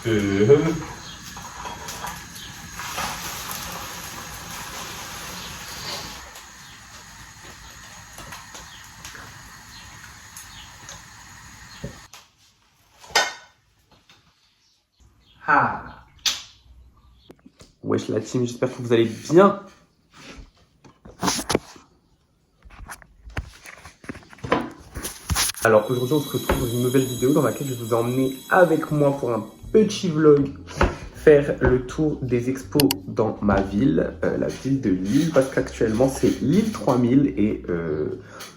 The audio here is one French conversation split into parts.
Ah. Wesh la team, j'espère que vous allez bien. Alors aujourd'hui on se retrouve dans une nouvelle vidéo dans laquelle je vais vous emmener avec moi pour un petit vlog faire le tour des expos dans ma ville, la ville de Lille, parce qu'actuellement c'est Lille 3000 et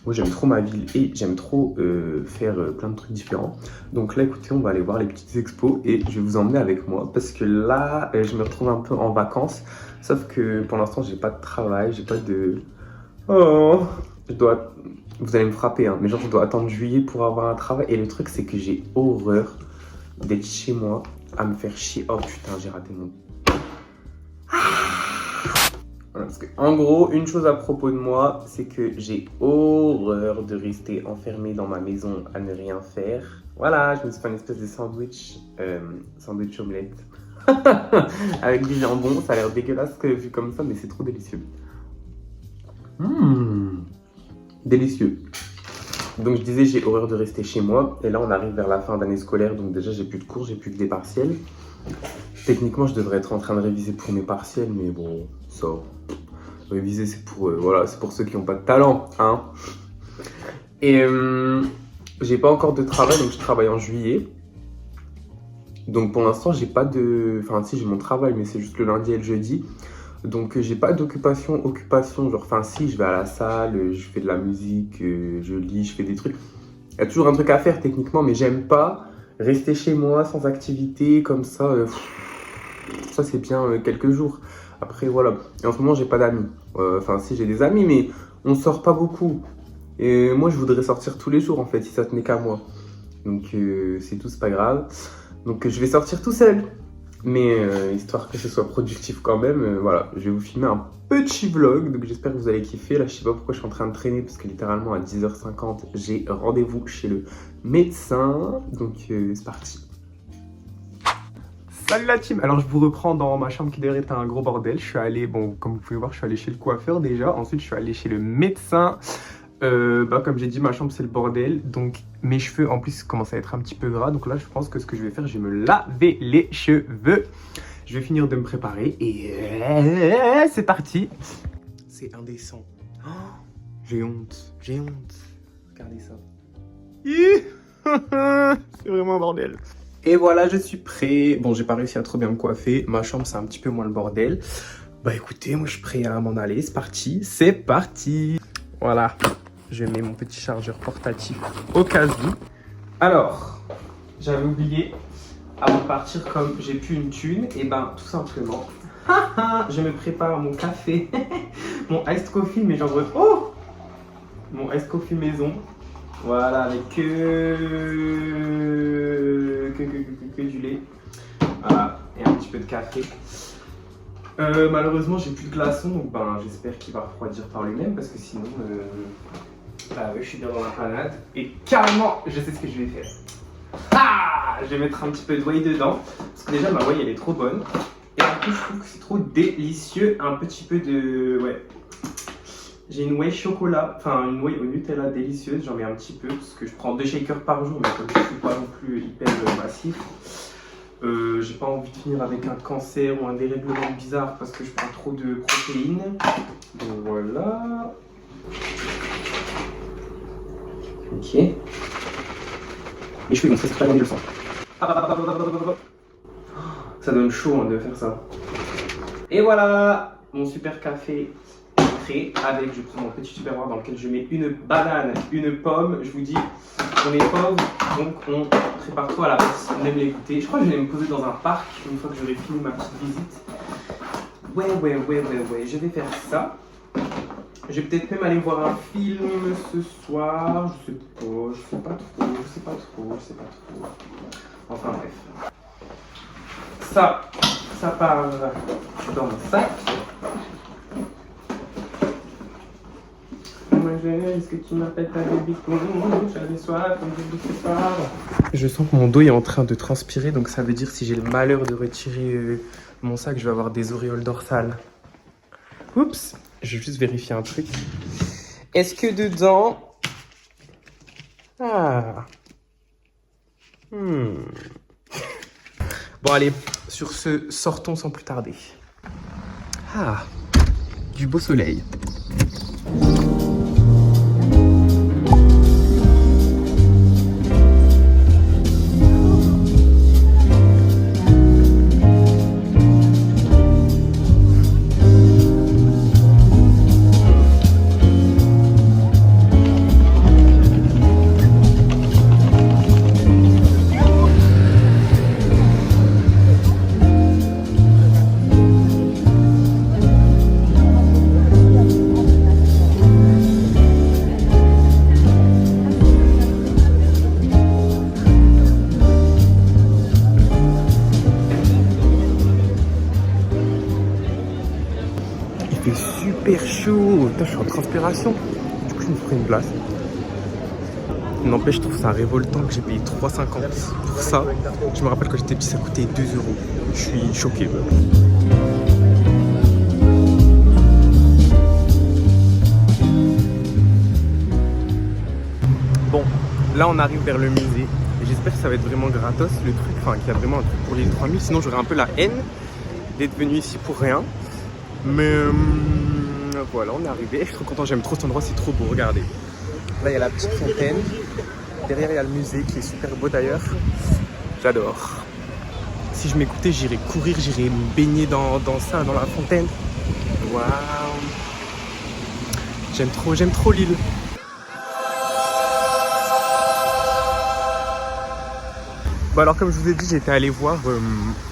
moi j'aime trop ma ville et j'aime trop faire plein de trucs différents. Donc là écoutez, on va aller voir les petites expos et je vais vous emmener avec moi parce que là je me retrouve un peu en vacances, sauf que pour l'instant j'ai pas de travail, j'ai pas de... Oh, je dois... Vous allez me frapper, hein, mais genre je dois attendre juillet pour avoir un travail. Et le truc c'est que j'ai horreur d'être chez moi à me faire chier. Oh putain, j'ai raté mon... Voilà, parce que, en gros, une chose à propos de moi, c'est que j'ai horreur de rester enfermé dans ma maison à ne rien faire. Voilà, je me suis fait une espèce de sandwich, sandwich omelette. Avec du jambon, ça a l'air dégueulasse vu comme ça, mais c'est trop délicieux. Délicieux. Donc je disais, j'ai horreur de rester chez moi. Et là, on arrive vers la fin d'année scolaire. Donc déjà, j'ai plus de cours, j'ai plus que des partiels. Techniquement, je devrais être en train de réviser pour mes partiels. Mais bon, ça... Réviser, c'est pour, voilà, c'est pour ceux qui n'ont pas de talent. Hein. Et j'ai pas encore de travail, donc je travaille en juillet. Donc pour l'instant, j'ai pas de... Enfin si, j'ai mon travail, mais c'est juste le lundi et le jeudi. Donc j'ai pas d'occupation, genre, enfin si, je vais à la salle, je fais de la musique, je lis, je fais des trucs. Il y a toujours un truc à faire techniquement, mais j'aime pas rester chez moi sans activité comme ça. Ça c'est bien quelques jours. Après voilà, et en ce moment j'ai pas d'amis. Enfin si, j'ai des amis, mais on sort pas beaucoup. Et moi je voudrais sortir tous les jours en fait, si ça tenait qu'à moi. Donc c'est tout, c'est pas grave. Donc je vais sortir tout seul. Mais histoire que ce soit productif quand même, voilà, je vais vous filmer un petit vlog, donc j'espère que vous allez kiffer. Là, je sais pas pourquoi je suis en train de traîner, parce que littéralement à 10h50, j'ai rendez-vous chez le médecin, donc c'est parti. Salut la team. Alors je vous reprends dans ma chambre qui d'ailleurs était un gros bordel. Je suis allé, bon, comme vous pouvez voir, je suis allé chez le coiffeur déjà, ensuite je suis allé chez le médecin. Comme j'ai dit, ma chambre c'est le bordel, donc mes cheveux en plus commencent à être un petit peu gras, donc là je pense que ce que je vais faire, je vais me laver les cheveux, je vais finir de me préparer et c'est parti. C'est indécent, oh, j'ai honte, regardez ça. C'est vraiment un bordel. Et voilà, je suis prêt. Bon, j'ai pas réussi à trop bien me coiffer, ma chambre c'est un petit peu moins le bordel. Bah écoutez, moi je suis prêt à m'en aller, c'est parti. Voilà, je mets mon petit chargeur portatif au cas où. Alors, j'avais oublié, avant de partir, comme j'ai plus une thune, et ben tout simplement, je me prépare mon café, mon iced coffee, mais genre, oh, mon iced coffee maison. Voilà, avec que du lait. Voilà, et un petit peu de café. Malheureusement j'ai plus de glaçons, donc ben, j'espère qu'il va refroidir par lui-même parce que sinon je suis bien dans la panade et carrément je sais ce que je vais faire. Ah, je vais mettre un petit peu de whey dedans parce que déjà ma whey elle est trop bonne et en plus je trouve que c'est trop délicieux. Un petit peu de... ouais, j'ai une whey chocolat, enfin une whey au Nutella délicieuse, j'en mets un petit peu parce que je prends 2 shakers par jour, mais comme je suis pas non plus hyper massif, j'ai pas envie de finir avec un cancer ou un dérèglement bizarre parce que je prends trop de protéines. Donc voilà. Ok. Les cheveux vont se faire le sang. Ça donne chaud hein, de faire ça. Et voilà, mon super café prêt avec, je prends mon petit tupperware dans lequel je mets une banane, une pomme. Je vous dis, on est pauvre, donc on prépare tout à la base. On aime les goûter. Je crois que je vais me poser dans un parc une fois que j'aurai fini ma petite visite. Ouais, je vais faire ça. Je vais peut-être même aller voir un film ce soir. Je sais pas trop. Enfin bref. Ça part dans mon sac. Est-ce que tu m'appelles ta bébé? J'avais soif, comme je dis ce soir. Je sens que mon dos est en train de transpirer, donc ça veut dire si j'ai le malheur de retirer mon sac, je vais avoir des auréoles dorsales. Oups, je vais juste vérifier un truc. Est-ce que dedans... Ah. Bon allez, sur ce, sortons sans plus tarder. Ah, du beau soleil. Il fait super chaud. Putain, je suis en transpiration. Du coup, je me ferai une glace. N'empêche, je trouve ça révoltant que j'ai payé 3,50 pour ça. Je me rappelle quand j'étais petit, ça coûtait 2 €. Je suis choqué. Bon, là, on arrive vers le musée. Et j'espère que ça va être vraiment gratos, le truc. Enfin, qu'il y a vraiment un truc pour les 3000. Sinon, j'aurais un peu la haine d'être venu ici pour rien. Mais voilà, on est arrivé. Je suis trop content, j'aime trop cet endroit, c'est trop beau, regardez. Là, il y a la petite fontaine. Derrière, il y a le musée qui est super beau d'ailleurs. J'adore. Si je m'écoutais, j'irais courir, j'irais me baigner dans ça, dans la fontaine. Waouh. J'aime trop l'île. Bon alors, comme je vous ai dit, j'étais allé voir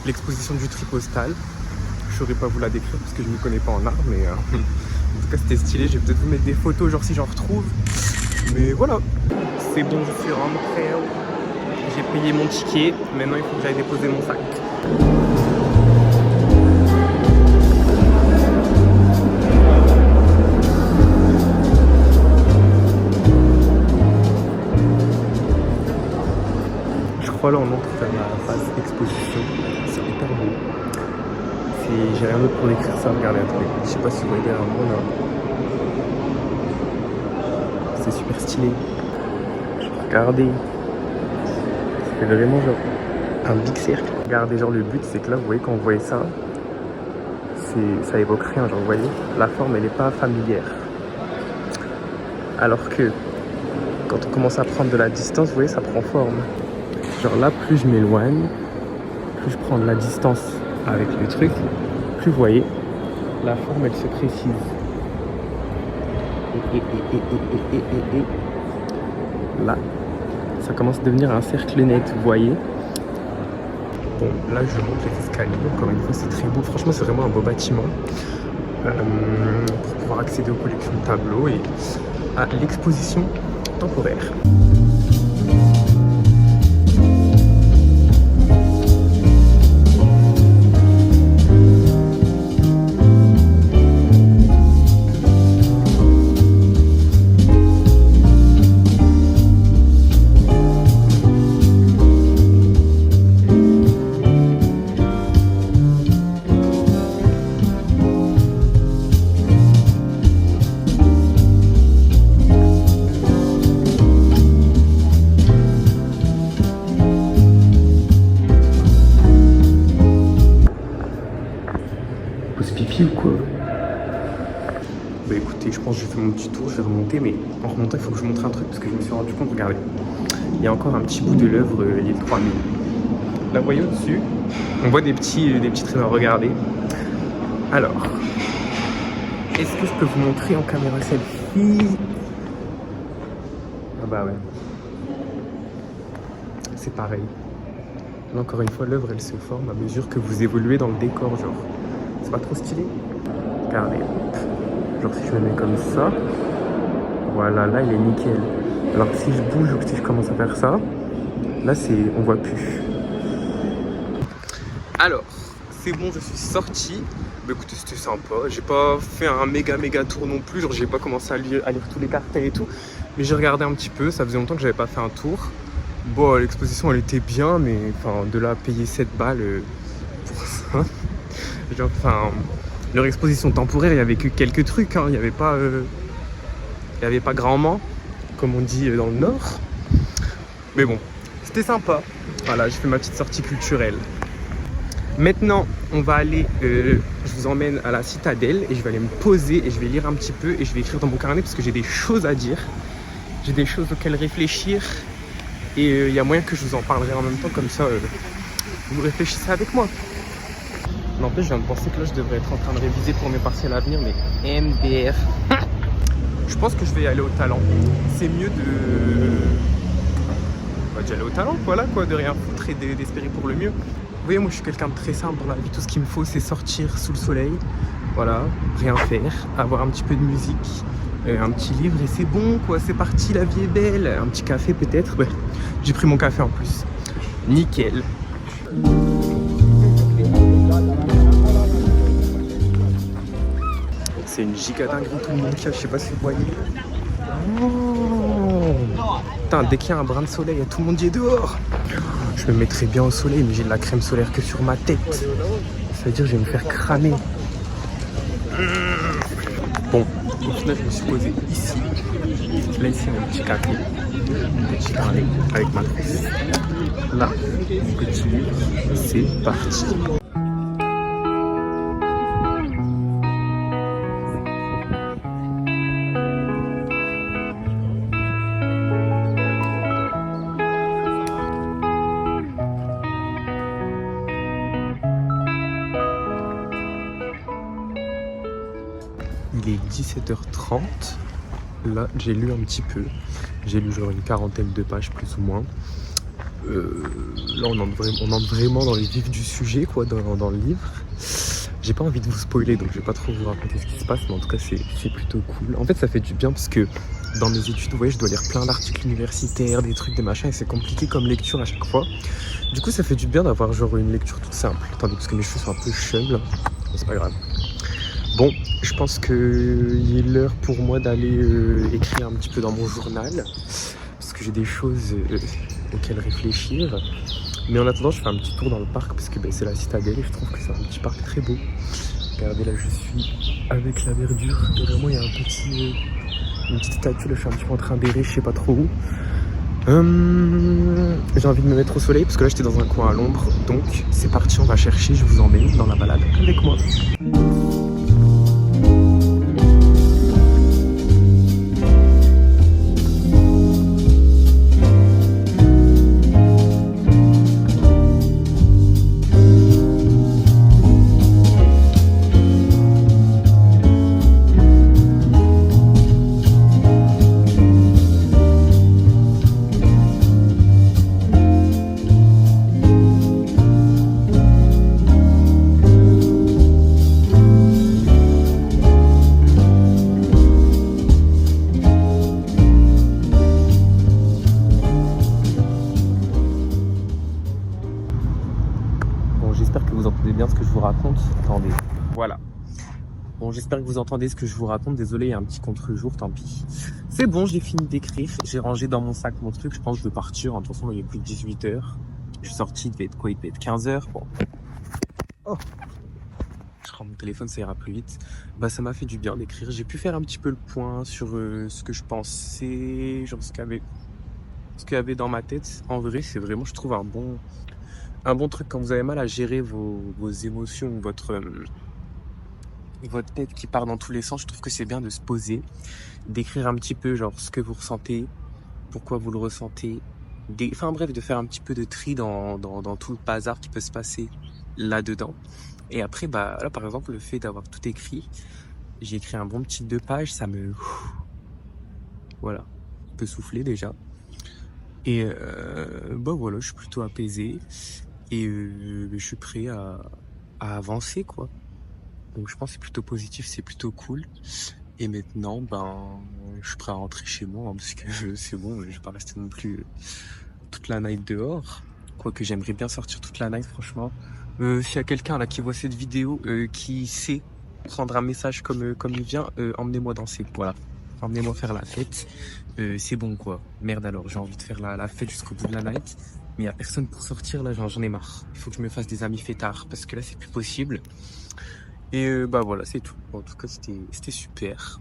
l'exposition du Tripostal. Je saurais pas vous la décrire parce que je ne m'y connais pas en art, mais en tout cas c'était stylé. Je vais peut-être vous mettre des photos, genre si j'en retrouve. Mais voilà, c'est bon, je suis rentré. J'ai payé mon ticket. Maintenant, il faut que j'aille déposer mon sac. Je crois là, on entre vers la phase exposition. C'est hyper beau. J'ai rien d'autre pour décrire ça, regardez, attendez. Je sais pas si vous voyez derrière moi là. C'est super stylé. Regardez. C'est vraiment genre un big cercle. Regardez, genre le but c'est que là, vous voyez, quand vous voyez ça, ça évoque rien, genre vous voyez, la forme elle est pas familière. Alors que quand on commence à prendre de la distance, vous voyez, ça prend forme. Genre là, plus je m'éloigne, plus je prends de la distance avec le truc, plus vous voyez, la forme elle se précise. Et là, ça commence à devenir un cercle net, vous voyez. Bon, là je monte les escaliers, encore une fois c'est très beau, franchement c'est vraiment un beau bâtiment. Pour pouvoir accéder aux collections de tableaux et à l'exposition temporaire. Pipi ou quoi? Bah écoutez, je pense que j'ai fait mon petit tour, je vais remonter, mais en remontant, il faut que je vous montre un truc parce que je me suis rendu compte, regardez, il y a encore un petit bout de l'œuvre, l'île 3000. Là, vous voyez au-dessus, on voit des petits traîneurs, regardez. Alors, est-ce que je peux vous montrer en caméra selfie? Ah bah ouais. C'est pareil. Là, encore une fois, l'œuvre, elle se forme à mesure que vous évoluez dans le décor, genre. C'est pas trop stylé? Regardez. Genre si je me mets comme ça, voilà, là il est nickel. Alors si je bouge ou si je commence à faire ça, là on voit plus. Alors, c'est bon, je suis sorti. Bah écoutez, c'était sympa. J'ai pas fait un méga tour non plus. Genre j'ai pas commencé à lire tous les cartels et tout. Mais j'ai regardé un petit peu. Ça faisait longtemps que j'avais pas fait un tour. Bon, l'exposition elle était bien, mais enfin, de là à payer 7 balles pour ça. Genre, enfin, leur exposition temporaire, il y avait que quelques trucs, hein. Il y avait pas grandement, comme on dit dans le Nord. Mais bon, c'était sympa. Voilà, j'ai fait ma petite sortie culturelle. Maintenant, on va aller, je vous emmène à la citadelle et je vais aller me poser et je vais lire un petit peu et je vais écrire dans mon carnet parce que j'ai des choses à dire. J'ai des choses auxquelles réfléchir et il y a moyen que je vous en parlerai en même temps, comme ça vous réfléchissez avec moi. N'empêche, je viens de penser que là je devrais être en train de réviser pour mes partiels à venir, mais MDR. Je pense que je vais aller au talent. C'est mieux d'y aller au talent, voilà quoi, de rien foutre et d'espérer pour le mieux. Vous voyez, moi je suis quelqu'un de très simple dans la vie. Tout ce qu'il me faut, c'est sortir sous le soleil, voilà, rien faire, avoir un petit peu de musique, un petit livre et c'est bon quoi, c'est parti, la vie est belle. Un petit café peut-être, ouais. J'ai pris mon café en plus. Nickel. C'est une giga dinguerie, tout le monde cache, je sais pas si vous voyez. Oh. Putain, dès qu'il y a un brin de soleil, tout le monde y est dehors. Je me mettrai bien au soleil, mais j'ai de la crème solaire que sur ma tête. Ça veut dire que je vais me faire cramer. Bon, au final, je me suis posé ici. Là, ici, mon petit café, mon petit carnet avec ma trousse. Là, mon petit livre. C'est parti. Il est 17h30. Là, j'ai lu un petit peu. J'ai lu genre une quarantaine de pages, plus ou moins. Là, on entre vraiment dans les vifs du sujet, quoi, dans le livre. J'ai pas envie de vous spoiler, donc je vais pas trop vous raconter ce qui se passe, mais en tout cas, c'est plutôt cool. En fait, ça fait du bien parce que dans mes études, vous voyez, je dois lire plein d'articles universitaires, des trucs, des machins, et c'est compliqué comme lecture à chaque fois. Du coup, ça fait du bien d'avoir genre une lecture toute simple. Attendez, parce que mes cheveux sont un peu chum, mais c'est pas grave. Bon, je pense qu'il est l'heure pour moi d'aller écrire un petit peu dans mon journal, parce que j'ai des choses auxquelles réfléchir. Mais en attendant, je fais un petit tour dans le parc, parce que c'est la citadelle et je trouve que c'est un petit parc très beau. Regardez, là je suis avec la verdure. Derrière moi, il y a une petite statue, là je suis un petit peu en train d'errer, je sais pas trop où. J'ai envie de me mettre au soleil, parce que là j'étais dans un coin à l'ombre. Donc c'est parti, on va chercher, je vous emmène dans la balade avec moi. J'espère que vous entendez bien ce que je vous raconte. Attendez, voilà. Bon, j'espère que vous entendez ce que je vous raconte. Désolé, il y a un petit contre-jour, tant pis. C'est bon, j'ai fini d'écrire. J'ai rangé dans mon sac mon truc. Je pense que je vais partir. De toute façon, il est plus de 18h. Je suis sorti, il devait être quoi? Il devait être 15h. Bon. Oh. Je rends mon téléphone, ça ira plus vite. Bah, ça m'a fait du bien d'écrire. J'ai pu faire un petit peu le point sur ce que je pensais, genre ce qu'il y avait dans ma tête. En vrai, c'est vraiment, je trouve, un bon truc quand vous avez mal à gérer vos émotions, votre tête qui part dans tous les sens. Je trouve que c'est bien de se poser, d'écrire un petit peu genre ce que vous ressentez, pourquoi vous le ressentez, enfin bref, de faire un petit peu de tri dans tout le bazar qui peut se passer là-dedans. Et après, bah là par exemple, le fait d'avoir tout écrit, j'ai écrit un bon petit 2 pages, ça me... Voilà, je peux souffler déjà. Et bah voilà, je suis plutôt apaisé. Et je suis prêt à avancer, quoi. Donc je pense que c'est plutôt positif, c'est plutôt cool. Et maintenant, je suis prêt à rentrer chez moi, hein, parce que c'est bon, je vais pas rester non plus toute la night dehors. Quoique j'aimerais bien sortir toute la night, franchement. S'il y a quelqu'un là qui voit cette vidéo, qui sait prendre un message comme il vient, emmenez-moi danser, voilà. emmenez-moi faire la fête. C'est bon quoi. Merde alors, j'ai envie de faire la fête jusqu'au bout de la night. Mais il n'y a personne pour sortir là, j'en ai marre. Il faut que je me fasse des amis fêtards parce que là c'est plus possible. Et bah voilà, c'est tout. En tout cas, c'était super.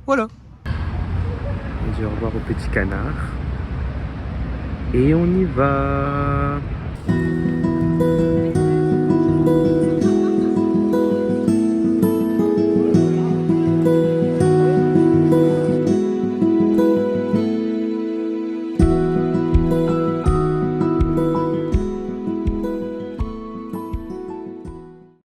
Voilà. On dit au revoir au petit canard. Et on y va.